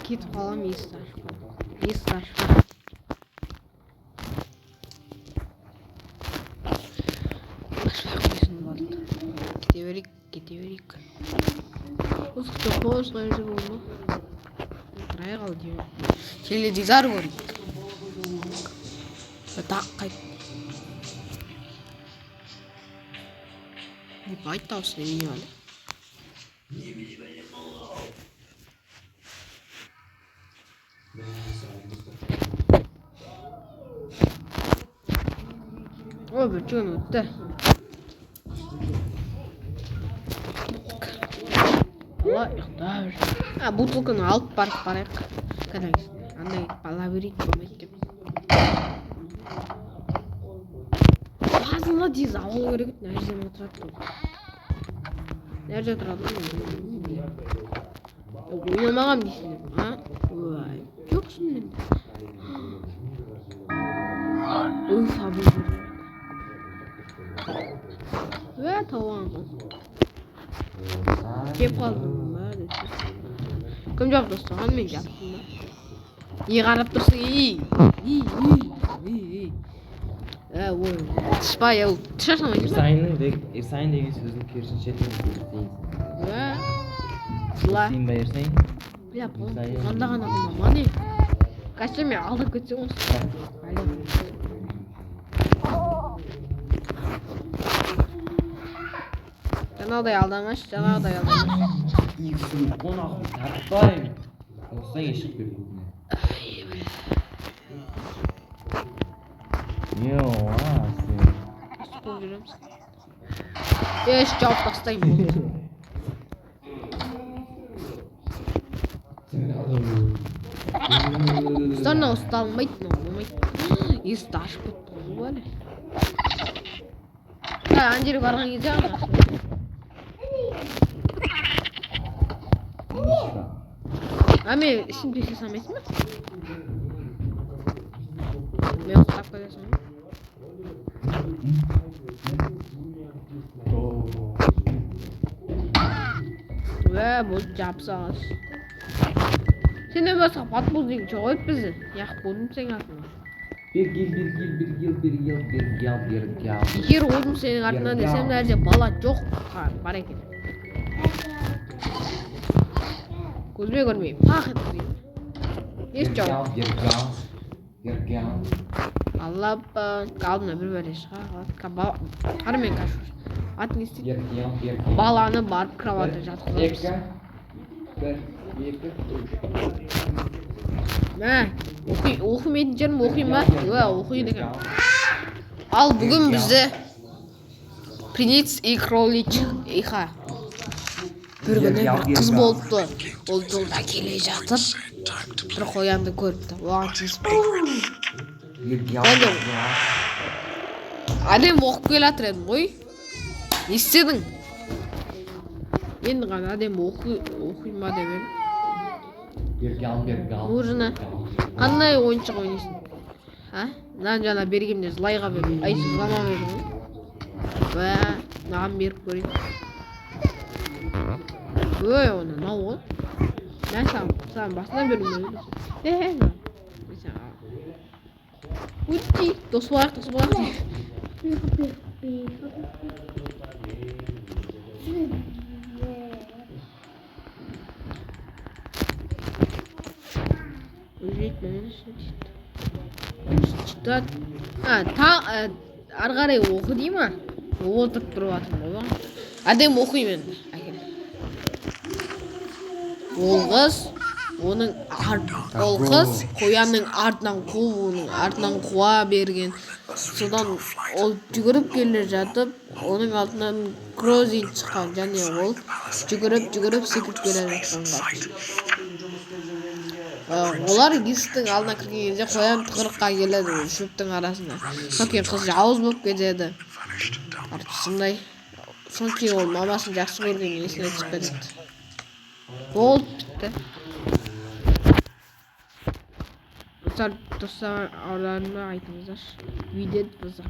Кетіп қалам есті ашып кете берейік Узкто поз қайсы болма Рай қал деймін теледидар көрейік Так қайт Байт таусын не әлі Ой, бір жүн өтті Бутылканы алып барайық Қараңыз андай лабиринт болмайды деп Базына тез алу керек еді Нәр жерден отырады Нәр жерде тұрады Ойнамағам дейсіңдер Жоқ шынымен Фабыл тауған Кеп қалдым Кім жоқ достаған мен жаптым ба қарап тұрсың ой Түспай Түшасамайды Ерсайын деген сөздің керісінше Жыла Сен ба ерсайын? Қанда ғана қылма мане Кәсе мен алдып кетсең осы Жаңағыдай алдамаш Иксін қонақын тартпайым Осыдан ешік беріп Еш жауып тастаймын Ұстарына ұсталынбайды Есті ашып кетті ғой ана жерге барған кезде мен ішін төсе салмайсың ба? Мен ұстап кетесің бұл жапсағыз Сенен басқа патбол деген жоқ өт бізді Яқ болдым сен артынан Егер олдым сенің артынан десем нәрде бала жоқ бар екен Көзбе көрмеймін Пақ еткізейін Еш жауып Аллаппан Алдына бір бәрі шыға Қармен қашу Атын естейді Баланы барып кроватта жатқызамыз Оқымайтын жерім оқиын ба? Оқиды екен Ал бүгін бізді Принц и кроличиха Бір күні қыз болыпты Ол жолда келе жатып Бір қоянды көріпті Оған тиіспейді Әдем оқып келатыр едім ғой Не істедің? Енді ғана әдем оқиын ба деп едім Нужына Қандай ойыншық ойнайсың? Мынаны жаңа бергенде злайға бердім Айсы злама бердім Маған беріп көрейін Оны нау ғой Мен саған басынан бердім Өтті Дос болайық Ары қарай оқы дей ма? Отырып тұрып атым ғой Әдем оқимын Ол қыз қоянның артынан қуып оның артынан қуа берген Содан ол жүгіріп келе жатып Оның алтынан крозин шыққан және ол жүгіріп секіріп келе жатқанға Олар есіктің алдына кірген кезде қоян тығырыққа келеді шөптің арасына Содан кейін қыз жауыз болып кетеді Сондай Содан кейін ол мамасын жақсы көрген есіне түсіп кетеді Болды бітті Достар ауларына айтыңыздар Видео бұзық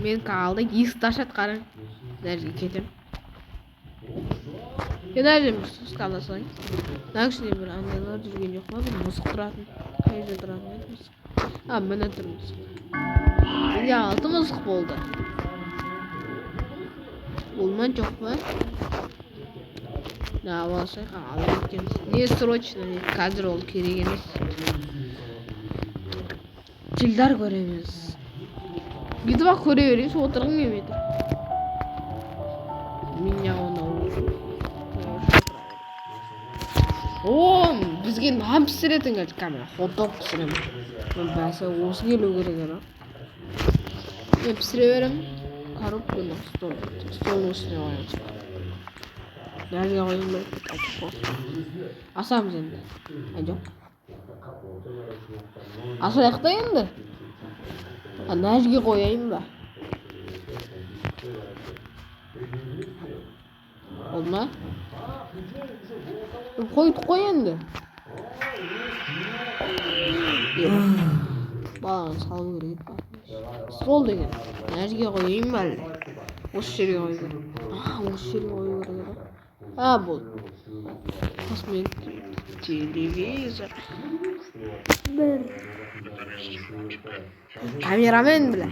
мен қалды есікті ашады қараң. Нәрге кетем. Нәрден бір сұсқанда соң. Нағышын бір андайлар жүрген жоқ ма? Бір мысық тұратын. Қай жерде тұратын еді мысық? Міне тұр мысық. Менде 6 мысық болды. Болман жоқ па? Болсай алып кетеміз. Не срочно, қазір ол керек емес. Жылдар көреміз. Бүйтіп көре береміз, отырғым келмейді. Меня оны бізге нан пісіретін қазір камера. Хот-дог пісіремін. Мен бәсі осы келу керек еді. Мен пісіре берем. Коробканы столдың үстіне қоямыз. Нәрге қойын ба? Асамыз енді. Жоқ. Асаяқ та енді. Нәрге қояйын ба? Oldu mu? Koy енді. Баланы салу керек. Стол деген. Нәрге қойайын ба әлде? Осы жерге қою керек. Осы жерге қою керек. Болды. Космет. Телевизор. Камерамен біле.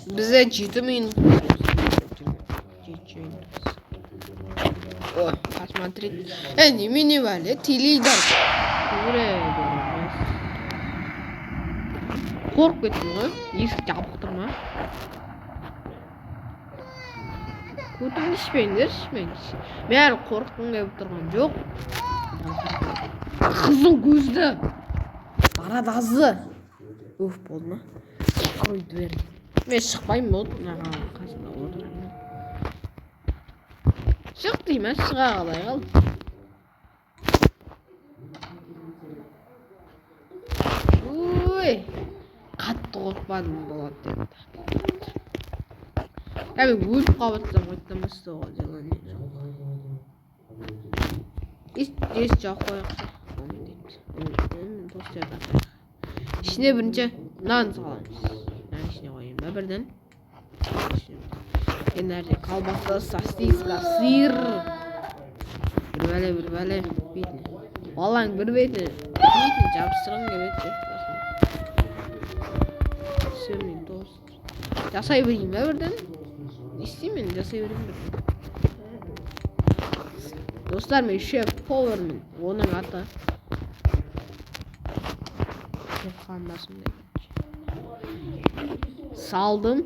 Bize 7 минут. Ой, посмотрите. Не вали, телевизор. Kork kеттім ғой. Есік жабық тұр ма? Көтіңішпеңдер, мен әлі қорққым келіп тұрған жоқ. Қызыл көзді. Барадазы. Болды ма? Қой дверь. Мен шықпаймын болды. Мынаған қасында отырамын. Шық деймін, шыға қалай қал. Ой, қатты қорқпадым болады деп. Мен өліп қалып қойттамасты ғой желание. Ес жақ қояқшы. Ішіне бірінші нан саламыз. Ішіне қойын ба бірден. Енерде қалбасы, сосиска, сыр. Bir бәле бетіне. Балаң бір бетіне жабыстырғым келеді. Сөмін тост. Жасай берейін ба бірден? İsteyim жасай берейін бірден. Dostlar мен шеф-повармын. Оның аты. Қандасым дейді. Салдым.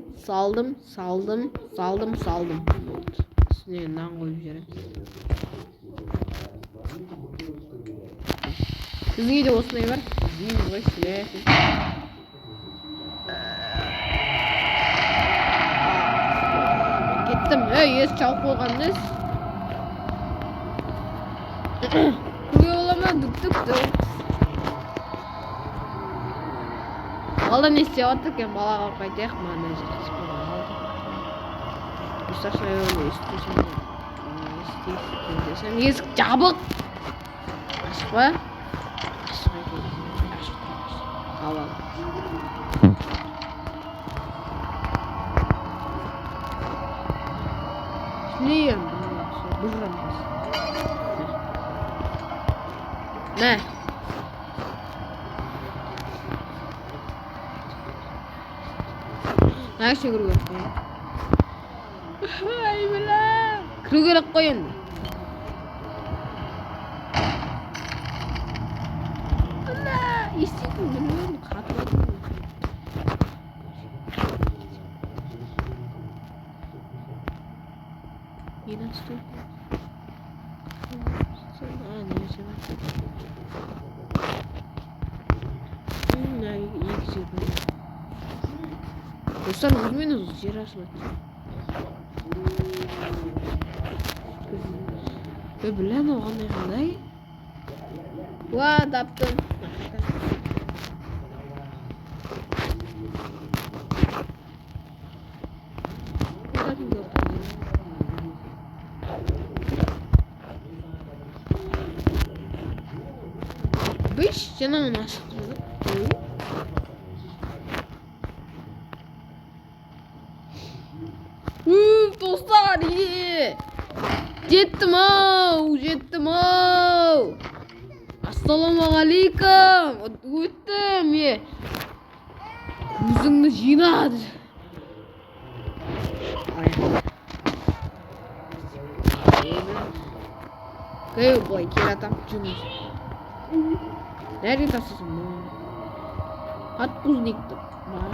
Үстіне нан қойып жібереміз. Сізге де осындай бар. Жейміз ғой сілесіз. Кеттім. Ес чауып қойғаныңыз. Көге олама дүк. Алда не істеп жатыр екен, балаға қайтайық. Маған әзір қысып қойған алды. Үсташына өңі істейсің. Есік жабық. Ашық ба? Ашық екен. Алады. Ne yiyorum bunu? Bırırım biz. Ne? Her şey kırık koyun. Ay bela. Kırık koyun. Allah, istedim bilmiyorum. Katladım. Yine açtım. Dostlar vurmayınız yer açmak. Bilen oğlan ne kadar? Vaa taptım. машинаның ашық тұрды. Достар, жеттім ау. Ассалаумағалейкум. Өттім. Көзіңді жинады. Кайы былай келатам жұмыс. Нәрге тасысын? Подпузникті бар.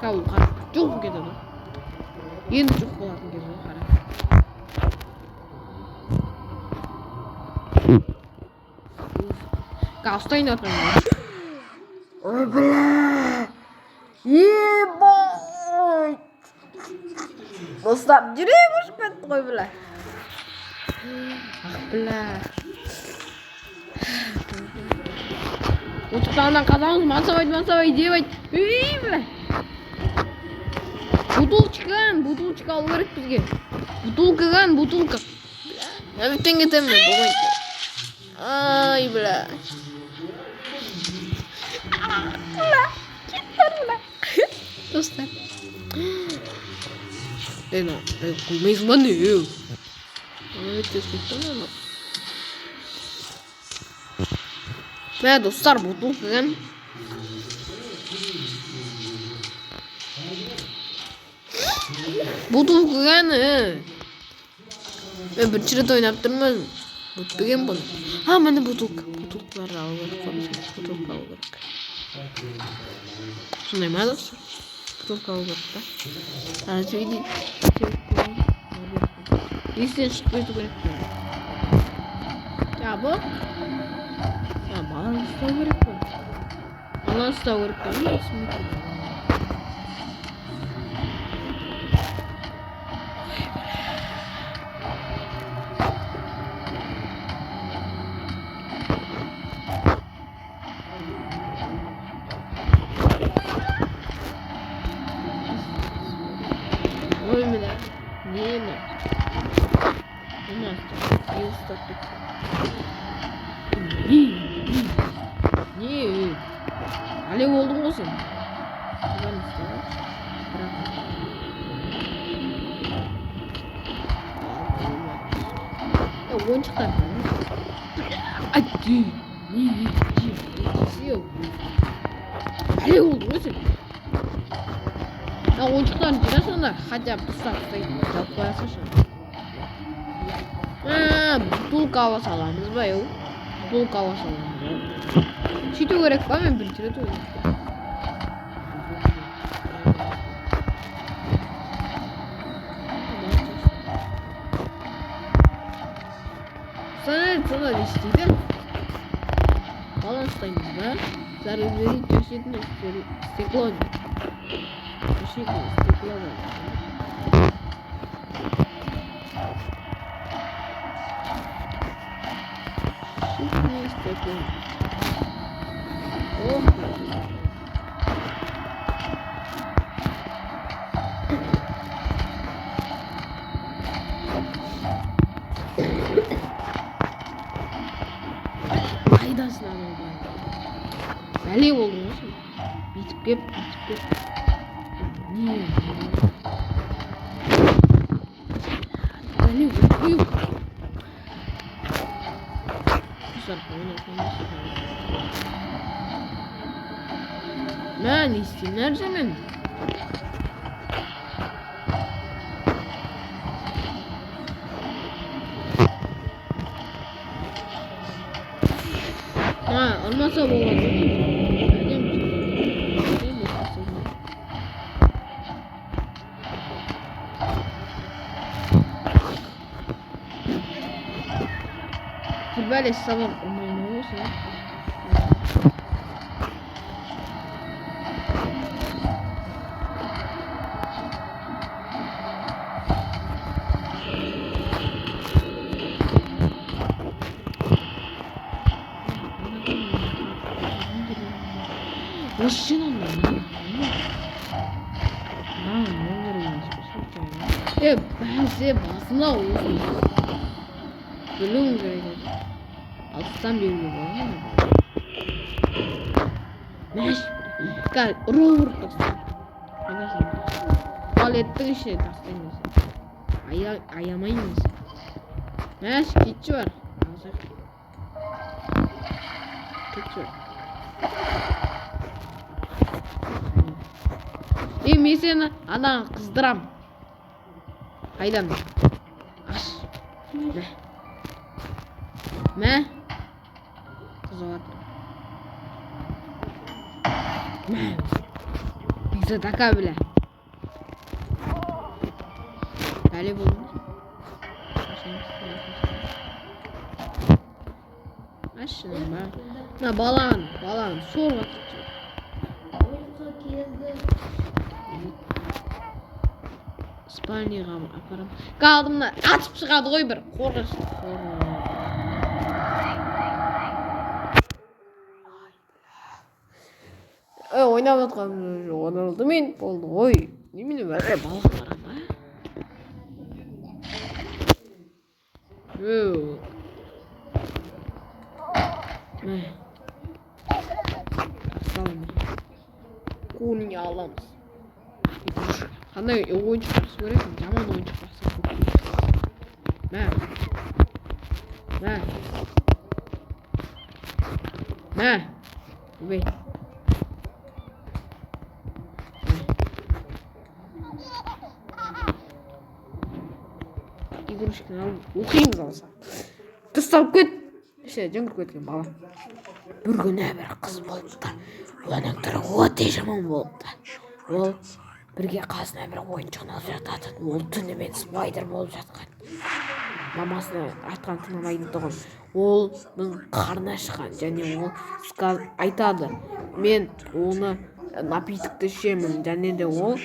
Кау жоқ кетеді. Енді жоқ болатын кезде қара. Ұстайын отырмын. Ой, бля. Ебай. Достар, жүрек ұшып кетті ғой, бля. Ах, бля. Отықтағынан қазамыз мансабай деп айт. Үй, бля. Бутылочка алу керек бізге. Бутылка. Әміттен кетемін, болмайды. Ай, бля. Достар. Қоймайсың ба не? Мә, достар, бутылкадан. Бутылкадан. Мен бірінші рет ойнап тұрмын. Өтпеген бұл. Мені бутылкаларды алу керек. Бутылка алу керек. Сондай ма, достар? Бутылка алу керек та. Видите? Естен шығып кету керек. Бұл? Баланы ұстау керек қой. Баланы ұстау керек қой. Ой, бля. Не. Не. Әлі болдың ғой сен. Ойыншықтар. Әдді. Не. Әлі болдың ғой сен. Oyuncaklarını girersen hadi bıçaktayım. Yapayasın. Butulka hava salamız var ya. Butulka hava salamız. Çiğ gerek var mı bir kere de Sana isteydim. Balanstayım ben. Zararlı çeşitli steklon. Çeşitli steklon. Oh. Қайдасың анау бәле болдың ғой бүйтіп кеп не бәле болып мә не істеймін әр жаман olmasa болады. Böyle sabah oynanıyorsa. Başın anlamı. Ben size basına olsun. Gülüm böyle. Alttan беруге болады ма? Мәш. Қазір ұрып тастайын. Туалеттің ішіне тастаймыз. Аямаймыз. Мәш, кетші бар. Кетші бар. Мен сені анаға қыздырам. Қайдан? Аш. Мә. Қызығат. Мә. Пиза така біле. Бәле болдың. Ашының ба. Мына баланы сорға кетші. Спальныйға апарам. Қалдымна атып шығады ғой бір. Қорғаш. Ойнап жатқан ойналды мен болды ғой. Немене бар? Бала қарам ба? Мә. Көліне аламыз. Қандай ойыншық жақсы көресің? Жаман ойыншық жақсы көресің. Мә. Бей. Игрушканы алып оқимыз алса. Тастап кет. Жаңғырып кеткен бала. Бір күні бір қыз болыпты. Оның түрі өте жаман болыпты. Ол бірге қасына бір ойыншығын алып жататын. Ол түнімен спайдер болып жатқан. Мамасына айтқан тыңдамайтын тұғын. Ол қарны ашқан және ол айтады. Мен оны напитокты ішемін және де ол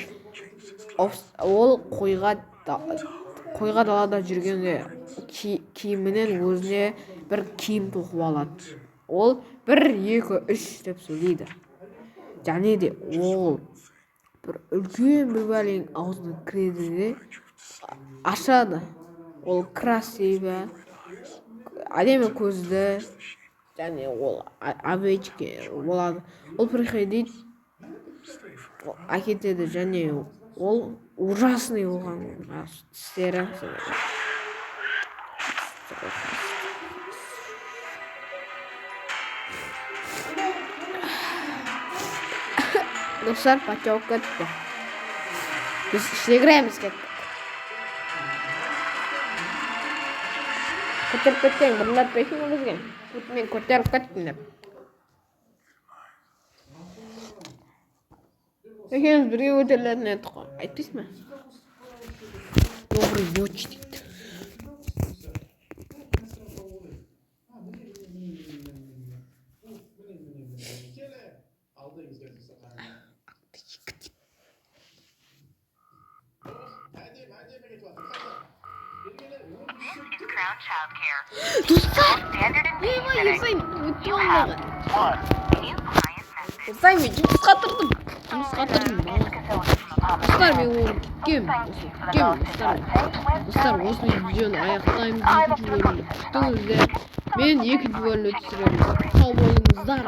қойға далада жүргенде киімінен өзіне бір киім тоқып алады. Ол 1-2-3 деп сөйлейді. Және де ол бір үлкен бір бәлең аузына кіреді де ашады. Ол красивый, әдемі көзді, және ол овечка болады. Ол приходит, әкетеді және ол ужасный болған тістері. Достар, патек кетті. Біз ішіне кіреміз кеттік. Көтеріп кеткен, бұрлап бейсің олызген. Мен көтеріп кеттім деп. Екеніз бірге өтерлерін әді қой. Айтпейсі ме? Добрый ночь дейді. Достар! Ертайын өтті ондағы. Достар, мен жұмысқа тұрдым. Достар, мен оны кем. Достар, осы видеоны аяқтаймыз. Екінші бөлімді күтіңіздер. Мен екінші бөлімді түсіремін. Сау болыңыздар.